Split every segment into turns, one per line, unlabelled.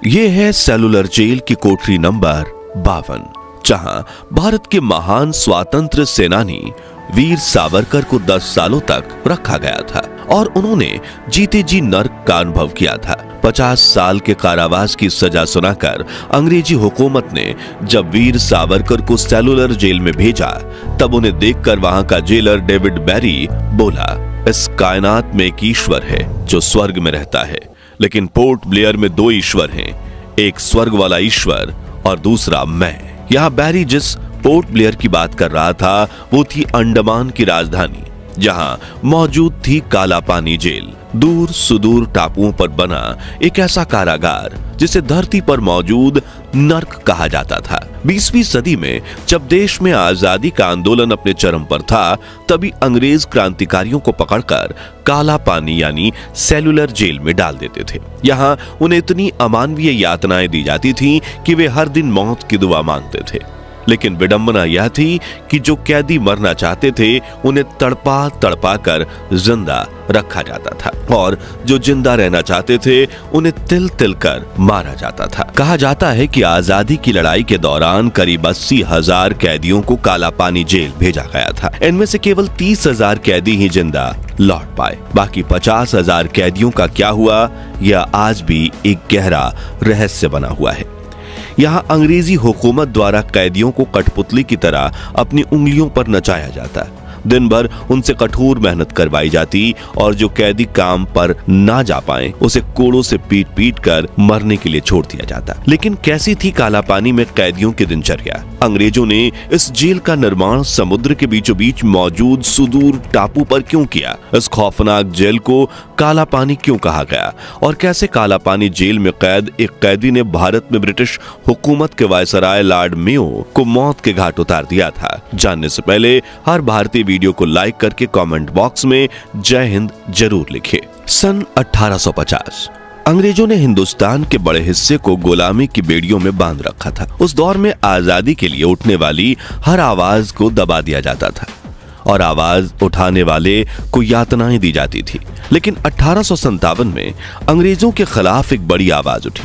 ये है cellular jail की कोठरी नंबर 52, जहां भारत के महान स्वातंत्र सेनानी वीर सावरकर को 10 सालों तक रखा गया था और उन्होंने जीते जी नर्क का अनुभव किया था। 50 साल के कारावास की सजा सुनाकर अंग्रेजी हुकूमत ने जब वीर सावरकर को सेलुलर जेल में भेजा, तब उन्हें देखकर वहां का जेलर डेविड बैरी बोला, इस कायनात में एक ईश्वर है जो स्वर्ग में रहता है, लेकिन पोर्ट ब्लेयर में 2 ईश्वर हैं, एक स्वर्ग वाला ईश्वर और दूसरा मैं। यहाँ बैरी जिस पोर्ट ब्लेयर की बात कर रहा था वो थी अंडमान की राजधानी, जहां मौजूद थी काला पानी जेल, दूर सुदूर टापुओं पर बना एक ऐसा कारागार जिसे धरती पर मौजूद नर्क कहा जाता था। 20वीं सदी में जब देश में आजादी का आंदोलन अपने चरम पर था, तभी अंग्रेज क्रांतिकारियों को पकड़कर काला पानी यानी सेलुलर जेल में डाल देते थे। यहाँ उन्हें इतनी अमानवीय यातनाएं दी जाती थी कि वे हर दिन मौत की दुआ मांगते थे। लेकिन विडंबना यह थी कि जो कैदी मरना चाहते थे उन्हें तड़पा तड़पा कर जिंदा रखा जाता था और जो जिंदा रहना चाहते थे उन्हें तिल तिल कर मारा जाता था। कहा जाता है कि आजादी की लड़ाई के दौरान करीब 80,000 कैदियों को काला पानी जेल भेजा गया था। इनमें से केवल 30,000 कैदी ही जिंदा लौट पाए। बाकी 50,000 कैदियों का क्या हुआ, यह आज भी एक गहरा रहस्य बना हुआ है। यहाँ अंग्रेजी हुकूमत द्वारा कैदियों को कठपुतली की तरह अपनी उंगलियों पर नचाया जाता। दिन भर उनसे कठोर मेहनत करवाई जाती और जो कैदी काम पर ना जा पाए उसे कोड़ों से पीट पीट कर मरने के लिए छोड़ दिया जाता। लेकिन कैसी थी काला पानी में कैदियों की दिनचर्या? अंग्रेजों ने इस जेल का निर्माण समुद्र के बीचों बीच मौजूद सुदूर टापू पर क्यों किया? इस खौफनाक जेल को काला पानी क्यों कहा गया? और कैसे काला पानी जेल में कैद एक कैदी ने भारत में ब्रिटिश हुकूमत के वायसराय लॉर्ड मेयो को मौत के घाट उतार दिया था? जानने से पहले हर भारतीय वीडियो को लाइक करके कमेंट बॉक्स में जय हिंद जरूर लिखें। सन 1850 अंग्रेजों ने हिंदुस्तान के बड़े हिस्से को गुलामी की बेड़ियों में बांध रखा था। उस दौर में आजादी के लिए उठने वाली हर आवाज को दबा दिया जाता था और आवाज उठाने वाले को यातनाएं दी जाती थी। लेकिन 1857 में अंग्रेजों के खिलाफ एक बड़ी आवाज उठी।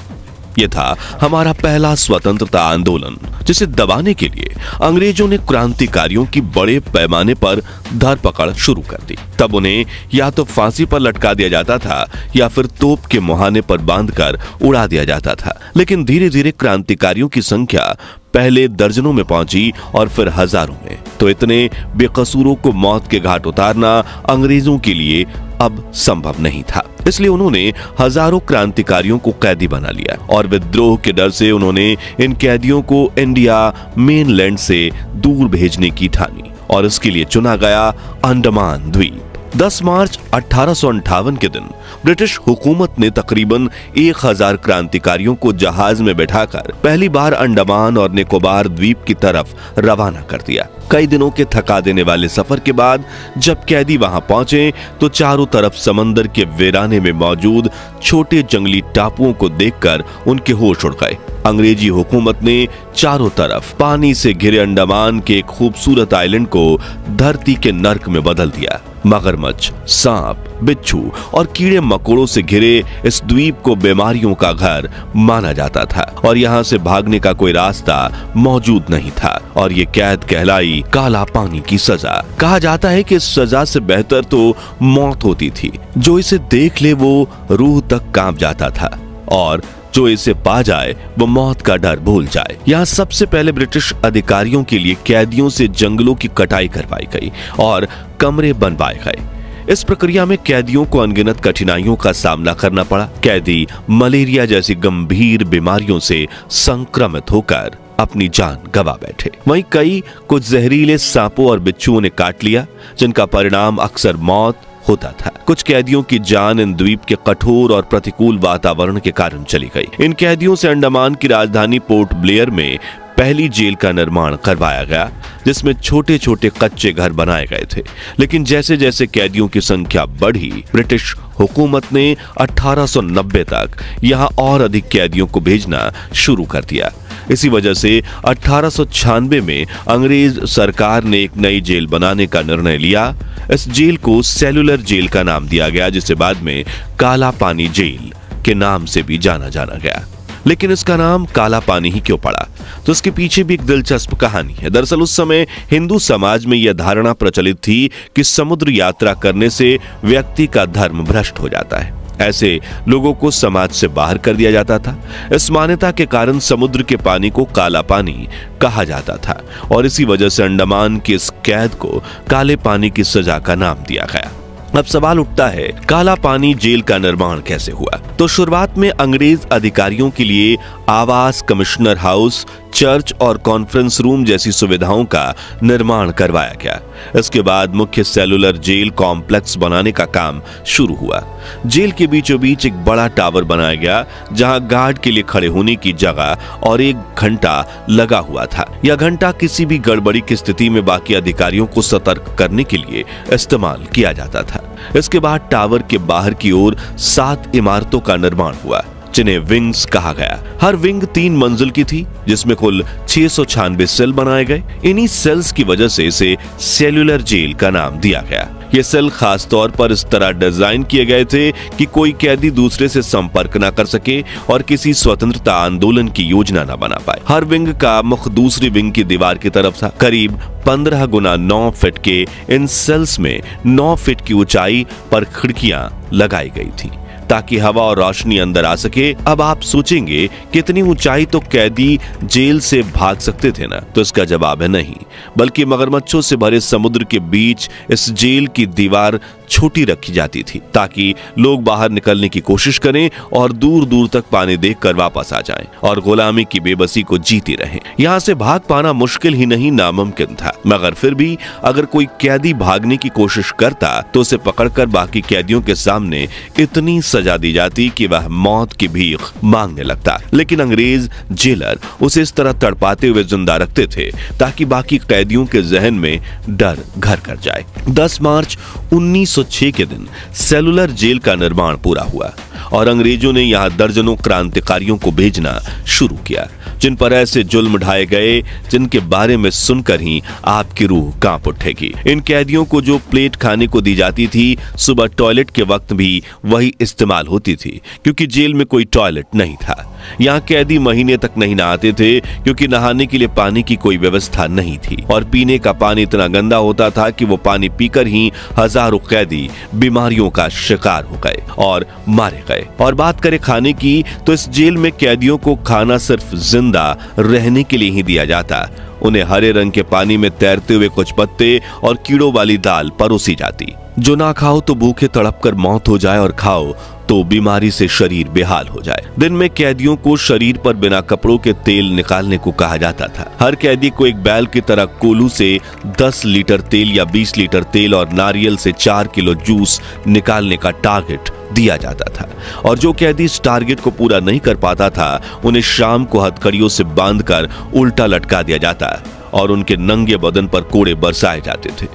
यह था हमारा पहला स्वतंत्रता आंदोलन, जिसे दबाने के लिए अंग्रेजों ने क्रांतिकारियों की बड़े पैमाने पर धरपकड़ शुरू कर दी। तब उन्हें या तो फांसी पर लटका दिया जाता था या फिर तोप के मुहाने पर बांधकर उड़ा दिया जाता था। लेकिन धीरे धीरे क्रांतिकारियों की संख्या पहले दर्जनों में पहुंची और फिर हजारों में। तो इतने बेकसूरों को मौत के घाट उतारना अंग्रेजों के लिए अब संभव नहीं था। इसलिए उन्होंने हजारों क्रांतिकारियों को कैदी बना लिया और विद्रोह के डर से उन्होंने इन कैदियों को इंडिया मेनलैंड से दूर भेजने की ठानी और इसके लिए चुना गया अंडमान द्वीप। 10 मार्च 1858 के दिन ब्रिटिश हुकूमत ने तकरीबन 1000 क्रांतिकारियों को जहाज में बैठाकर पहली बार अंडमान और निकोबार द्वीप की तरफ रवाना कर दिया। कई दिनों के थका देने वाले सफर के बाद जब कैदी वहां पहुंचे तो चारों तरफ समंदर के वीराने में मौजूद छोटे जंगली टापुओं को देखकर उनके होश उड़ गए। अंग्रेजी हुकूमत ने चारों तरफ पानी से घिरे अंडमान के एक खूबसूरत आइलैंड को धरती के नर्क में बदल दिया। मगरमच्छ, सांप, बिच्छू और कीड़े मकोड़ों से घिरे इस द्वीप को बीमारियों का घर माना जाता था और यहाँ से भागने का कोई रास्ता मौजूद नहीं था और ये कैद कहलाई काला पानी की सजा। कहा जाता है कि इस सजा से बेहतर तो मौत होती थी। जो इसे देख ले वो रूह तक कांप जाता था और जो इसे पा जाए वो मौत का डर भूल जाए। यहाँ सबसे पहले ब्रिटिश अधिकारियों के लिए कैदियों से जंगलों की कटाई करवाई गई और कमरे बनवाए गए। इस प्रक्रिया में कैदियों को अनगिनत कठिनाइयों का सामना करना पड़ा। कैदी मलेरिया जैसी गंभीर बीमारियों से संक्रमित होकर अपनी जान गंवा बैठे। वहीं कई को जहरीले सांपों और बिच्छुओं ने काट लिया, जिनका परिणाम अक्सर मौत होता था। कुछ कैदियों की जान इन द्वीप के कठोर और प्रतिकूल वातावरण के कारण चली गई। इन कैदियों से अंडमान की राजधानी पोर्ट ब्लेयर में पहली जेल का निर्माण करवाया गया, जिसमें छोटे छोटे कच्चे घर बनाए गए थे। लेकिन जैसे जैसे कैदियों की संख्या बढ़ी, ब्रिटिश हुकूमत ने 1890 तक यहाँ और अधिक कैदियों को भेजना शुरू कर दिया। इसी वजह से 1896 में अंग्रेज सरकार ने एक नई जेल बनाने का निर्णय लिया। इस जेल को सेलुलर जेल का नाम दिया गया, जिसे बाद में काला पानी जेल के नाम से भी जाना गया। लेकिन इसका नाम काला पानी ही क्यों पड़ा? तो इसके पीछे भी एक दिलचस्प कहानी है। दरअसल उस समय हिंदू समाज में यह धारणा प्रचलित थी कि समुद्र यात्रा करने से व्यक्ति का धर्म भ्रष्ट हो जाता है। ऐसे लोगों को समाज से बाहर कर दिया जाता था। इस मान्यता के कारण समुद्र के पानी को काला पानी कहा जाता था और इसी वजह से अंडमान के इस कैद को काले पानी की सजा का नाम दिया गया। अब सवाल उठता है, काला पानी जेल का निर्माण कैसे हुआ? तो शुरुआत में अंग्रेज अधिकारियों के लिए आवास, कमिश्नर हाउस, चर्च और कॉन्फ्रेंस रूम जैसी सुविधाओं का निर्माण करवाया गया। इसके बाद मुख्य सेलुलर जेल कॉम्प्लेक्स बनाने का काम शुरू हुआ। जेल के बीचों बीच एक बड़ा टावर बनाया गया जहां गार्ड के लिए खड़े होने की जगह और एक घंटा लगा हुआ था। यह घंटा किसी भी गड़बड़ी की स्थिति में बाकी अधिकारियों को सतर्क करने के लिए इस्तेमाल किया जाता था। इसके बाद टावर के बाहर की ओर 7 इमारतों का निर्माण हुआ जिन्हें विंग्स कहा गया। हर विंग 3 मंजिल की थी जिसमें कुल 696 सेल बनाए गए। इन्हीं सेल्स की वजह से इसे सेल्युलर जेल का नाम दिया गया। ये सेल खास तौर पर इस तरह डिजाइन किए गए थे कि कोई कैदी दूसरे से संपर्क न कर सके और किसी स्वतंत्रता आंदोलन की योजना न बना पाए। हर विंग का मुख दूसरी विंग की दीवार की तरफ था। करीब 15 गुना 9 फीट के इन सेल्स में 9 फीट की ऊंचाई पर खिड़कियां लगाई गई थी ताकि हवा और रोशनी अंदर आ सके। अब आप सोचेंगे कितनी ऊंचाई तो कैदी जेल से भाग सकते थे ना? तो इसका जवाब है नहीं, बल्कि मगरमच्छों से भरे समुद्र के बीच इस जेल की दीवार छोटी रखी जाती थी ताकि लोग बाहर निकलने की कोशिश करें और दूर दूर तक पानी देखकर वापस आ जाएं और गुलामी की बेबसी को जीते रहें। यहाँ से भाग पाना मुश्किल ही नहीं, नामुमकिन था। मगर फिर भी अगर कोई कैदी भागने की कोशिश करता तो उसे पकड़कर बाकी कैदियों के सामने इतनी सजा दी जाती कि वह मौत की भीख मांगने लगता। लेकिन अंग्रेज जेलर उसे इस तरह तड़पाते हुए जिंदा रखते थे ताकि बाकी कैदियों के जहन में डर घर कर जाए। 10 मार्च 1906 के दिन सेलुलर जेल का निर्माण पूरा हुआ और अंग्रेजों ने यहां दर्जनों क्रांतिकारियों को भेजना शुरू किया जिन पर ऐसे जुल्म ढाए गए जिनके बारे में सुनकर ही आपकी रूह कांप उठेगी। इन कैदियों को जो प्लेट खाने को दी जाती थी, सुबह टॉयलेट के वक्त भी वही इस्तेमाल होती थी क्योंकि जेल में कोई टॉयलेट नहीं था। यहाँ कैदी महीने तक नहीं नहाते थे क्योंकि नहाने के लिए पानी की कोई व्यवस्था नहीं थी और पीने का पानी इतना गंदा होता था कि वो पानी पीकर ही हजारों कैदी बीमारियों का शिकार हो गए और मारे गए। और बात करें खाने की, तो इस जेल में कैदियों को खाना सिर्फ जिंदा रहने के लिए ही दिया जाता। उन्हें हरे रंग के पानी में तैरते हुए कुछ पत्ते और कीड़ों वाली दाल परोसी जाती। जो ना खाओ तो भूखे तड़प कर मौत हो जाए और खाओ तो बीमारी से शरीर बेहाल हो जाए। दिन में कैदियों को शरीर पर बिना कपड़ों के तेल निकालने को कहा जाता था। हर कैदी को एक बैल की तरह कोलू से 10 लीटर तेल या 20 लीटर तेल और नारियल से 4 किलो जूस निकालने का टारगेट दिया जाता था और जो कैदी इस टारगेट को पूरा नहीं कर पाता था उन्हें शाम को हथकड़ियों से बांधकर उल्टा लटका दिया जाता और उनके नंगे बदन पर कोड़े बरसाए जाते थे।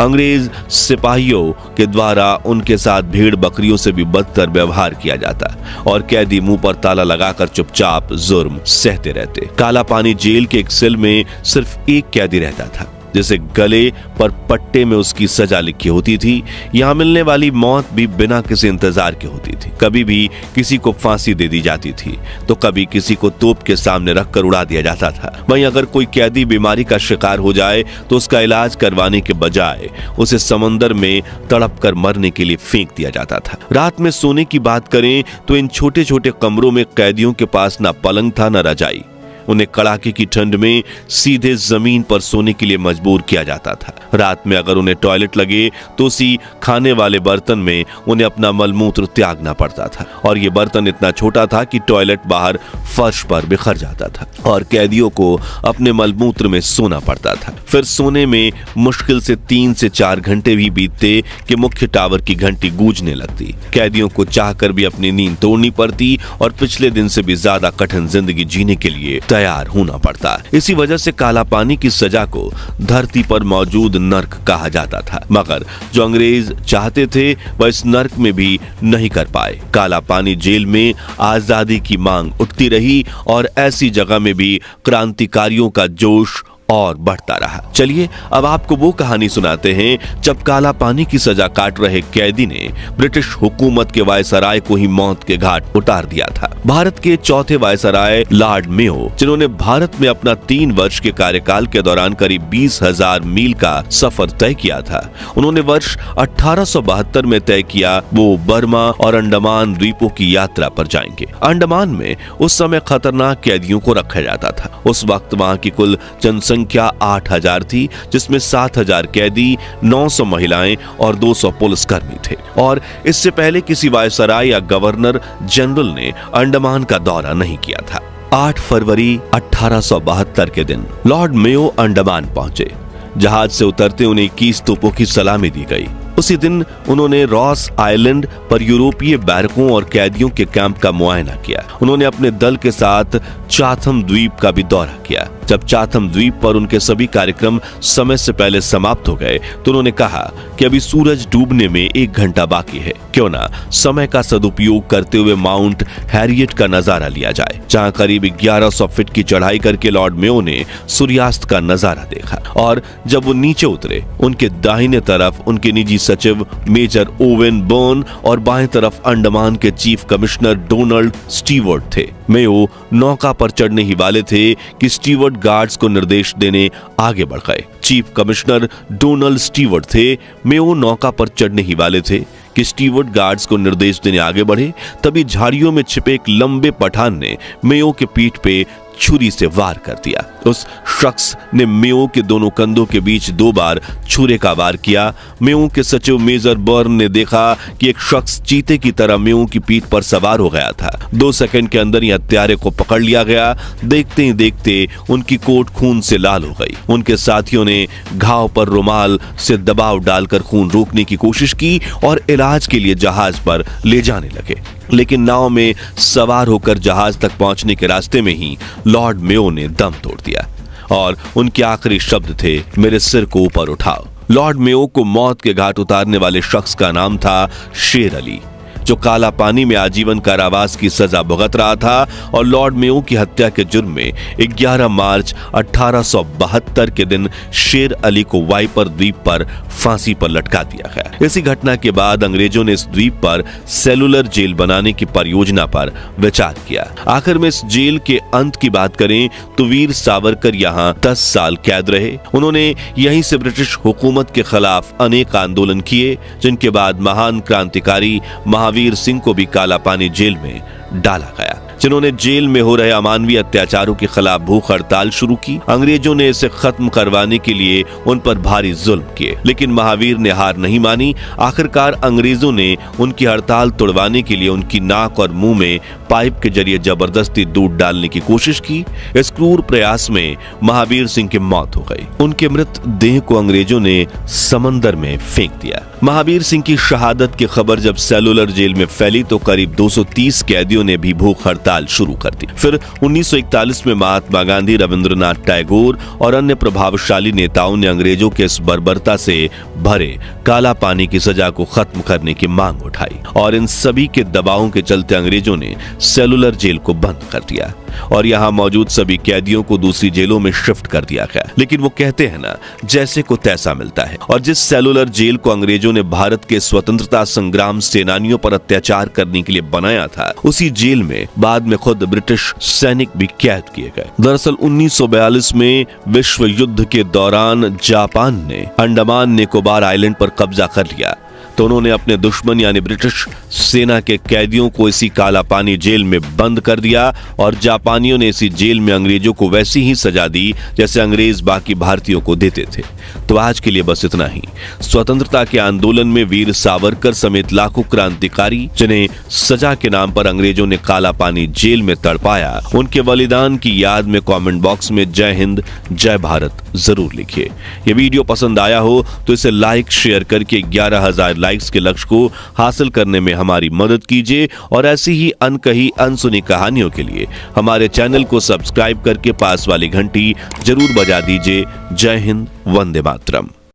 अंग्रेज सिपाहियों के द्वारा उनके साथ भेड़ बकरियों से भी बदतर व्यवहार किया जाता और कैदी मुंह पर ताला लगाकर चुपचाप जुर्म सहते रहते। काला पानी जेल के एक सेल में सिर्फ एक कैदी रहता था जिसे गले पर पट्टे में उसकी सजा लिखी होती थी। यहाँ मिलने वाली मौत भी बिना किसी इंतजार के होती थी। कभी भी किसी को फांसी दे दी जाती थी तो कभी किसी को तोप के सामने रखकर उड़ा दिया जाता था। वहीं अगर कोई कैदी बीमारी का शिकार हो जाए तो उसका इलाज करवाने के बजाय उसे समंदर में तड़प कर मरने के लिए फेंक दिया जाता था। रात में सोने की बात करें तो इन छोटे छोटे कमरों में कैदियों के पास न पलंग था न रजाई। उन्हें कड़ाके की ठंड में सीधे जमीन पर सोने के लिए मजबूर किया जाता था। रात में अगर उन्हें टॉयलेट लगे तो उसी खाने वाले बर्तन में उन्हें अपना मलमूत्र त्यागना पड़ता था और ये बर्तन इतना छोटा था कि टॉयलेट बाहर फर्श पर बिखर जाता था और कैदियों को अपने मलमूत्र में सोना पड़ता था। फिर सोने में मुश्किल से 3 से 4 घंटे भी बीतते कि मुख्य टावर की घंटी गूंजने लगती। कैदियों को चाहकर भी अपनी नींद तोड़नी पड़ती और पिछले दिन से भी ज्यादा कठिन जिंदगी जीने के लिए तैयार होना पड़ता। इसी वजह से काला पानी की सजा को धरती पर मौजूद नर्क कहा जाता था, मगर जो अंग्रेज चाहते थे वह इस नर्क में भी नहीं कर पाए। काला पानी जेल में आजादी की मांग उठती रही और ऐसी जगह में भी क्रांतिकारियों का जोश और बढ़ता रहा। चलिए अब आपको वो कहानी सुनाते हैं जब काला पानी की सजा काट रहे कैदी ने ब्रिटिश हुकूमत के वायसराय को ही मौत के घाट उतार दिया था। भारत के चौथे वायसराय लॉर्ड मेयो, जिन्होंने भारत में अपना 3 वर्ष के कार्यकाल के दौरान करीब 20,000 मील का सफर तय किया था, उन्होंने वर्ष 1872 में तय किया वो बर्मा और अंडमान द्वीपों की यात्रा पर जाएंगे। अंडमान में उस समय खतरनाक कैदियों को रखा जाता था। उस वक्त वहां की कुल जनसंख्या 8,000 थी, जिसमें 7,000 कैदी, 900 महिलाएं और 200 पुलिसकर्मी थे। और इससे पहले किसी वायसराय या गवर्नर जनरल ने अंडमान का दौरा नहीं किया था। 8 फरवरी 1872 के दिन लॉर्ड मेयो अंडमान पहुंचे। जहाज से उतरते उन्हें 21 तोपों की सलामी दी गई। उसी दिन उन्होंने रॉस आइलैंड पर यूरोपीय बैरकों और कैदियों के कैंप का मुआयना किया। उन्होंने अपने दल के साथ चाथम द्वीप का भी दौरा किया। जब चाथम द्वीप पर उनके सभी कार्यक्रम समय से पहले समाप्त हो गए तो उन्होंने कहा कि अभी सूरज डूबने में 1 घंटा बाकी है, क्यों ना समय का सदुपयोग करते हुए माउंट हैरियट का नजारा लिया जाए, जहां करीब 1100 फीट की चढ़ाई करके लॉर्ड मेयो ने सूर्यास्त का नजारा देखा। और जब वो नीचे उतरे, उनके दाहिने तरफ उनके निजी सचिव मेजर ओवेन बर्न और बाएं तरफ अंडमान के चीफ कमिश्नर डोनाल्ड स्टीवर्ट थे। मेयो नौका पर चढ़ने ही वाले थे कि स्टीवर्ट गार्ड्स को निर्देश देने आगे बढ़ गए। चीफ कमिश्नर डोनाल्ड स्टीवर्ट थे। मेयो नौका पर चढ़ने ही वाले थे कि स्टीवर्ट गार्ड्स को निर्देश देने आगे बढ़े। तभी झाड़ियों में छिपे एक लंबे पठान ने मेयो के पीठ पे छुरी से वार कर दिया। उस शख्स ने मेयो के दोनों कंधों के बीच 2 बार छुरे का वार किया। मेयो के सचिव मेजर बर्न ने देखा कि एक शख्स चीते की तरह मेयो की पीठ पर सवार हो गया था। 2 सेकंड के अंदर ही हत्यारे को पकड़ लिया गया। देखते ही देखते उनकी कोट खून से लाल हो गई। उनके साथियों ने घाव पर रुमाल से दबाव डालकर खून रोकने की कोशिश की और इलाज के लिए जहाज पर ले जाने लगे। लेकिन नाव में सवार होकर जहाज तक पहुंचने के रास्ते में ही लॉर्ड मेयो ने दम तोड़ दिया और उनके आखिरी शब्द थे, मेरे सिर को ऊपर उठाओ। लॉर्ड मेयो को मौत के घाट उतारने वाले शख्स का नाम था शेर अली, जो काला पानी में आजीवन कारावास की सजा भुगत रहा था। और लॉर्ड मेयो की हत्या के जुर्म में 11 मार्च 1872 के दिन शेर अली को वाइपर द्वीप पर फांसी पर लटका दिया गया। इसी घटना के बाद अंग्रेजों ने इस द्वीप पर सेलुलर जेल बनाने की परियोजना पर विचार किया। आखिर में इस जेल के अंत की बात करें तो वीर सावरकर यहाँ 10 साल कैद रहे। उन्होंने यहीं से ब्रिटिश हुकूमत के खिलाफ अनेक आंदोलन किए, जिनके बाद महान क्रांतिकारी महावीर सिंह को भी काला पानी जेल में डाला गया, जिन्होंने जेल में हो रहे अमानवीय अत्याचारों के खिलाफ भूख हड़ताल शुरू की। अंग्रेजों ने इसे खत्म करवाने के लिए उन पर भारी जुल्म किए, लेकिन महावीर ने हार नहीं मानी। आखिरकार अंग्रेजों ने उनकी हड़ताल तोड़वाने के लिए उनकी नाक और मुंह में पाइप के जरिए जबरदस्ती दूध डालने की कोशिश की। इस क्रूर प्रयास में महावीर सिंह की मौत हो गई। उनके मृत देह को अंग्रेजों ने समंदर में फेंक दिया। महावीर सिंह की शहादत की खबर जब सेलुलर जेल में फैली तो करीब 230 कैदियों ने भी भूख हड़ताल शुरू कर दी। फिर 1941 में महात्मा गांधी, रविंद्रनाथ टैगोर और अन्य प्रभावशाली नेताओं ने अंग्रेजों के इस बर्बरता से भरे काला पानी की सजा को खत्म करने की मांग उठाई और इन सभी के दबावों के चलते अंग्रेजों ने सेलुलर जेल को बंद कर दिया और यहाँ मौजूद सभी कैदियों को दूसरी जेलों में शिफ्ट कर दिया गया। लेकिन वो कहते हैं ना, जैसे को तैसा मिलता है। और जिस सेलुलर जेल को अंग्रेजों ने भारत के स्वतंत्रता संग्राम सेनानियों पर अत्याचार करने के लिए बनाया था, उसी जेल में बाद में खुद ब्रिटिश सैनिक भी कैद किए गए। दरअसल 1942 में विश्व युद्ध के दौरान जापान ने अंडमान निकोबार आइलैंड पर कब्जा कर लिया तो उन्होंने अपने दुश्मन यानी ब्रिटिश सेना के कैदियों को इसी काला पानी जेल में बंद कर दिया और जापानियों ने इसी जेल में अंग्रेजों को वैसी ही सजा दी जैसे अंग्रेज बाकी भारतीयों को देते थे। तो आज के लिए बस इतना ही। स्वतंत्रता के आंदोलन में वीर सावरकर समेत लाखों क्रांतिकारी, जिन्हें सजा के नाम पर अंग्रेजों ने काला पानी जेल में तड़पाया, उनके बलिदान की याद में कमेंट बॉक्स में जय हिंद जय भारत जरूर लिखिए। ये वीडियो पसंद आया हो तो इसे लाइक शेयर करके 11,000 लाइक्स के लक्ष्य को हासिल करने में हमारी मदद कीजिए और ऐसी ही अनकही अनसुनी कहानियों के लिए हमारे चैनल को सब्सक्राइब करके पास वाली घंटी जरूर बजा दीजिए। जय हिंद, वंदे मातरम।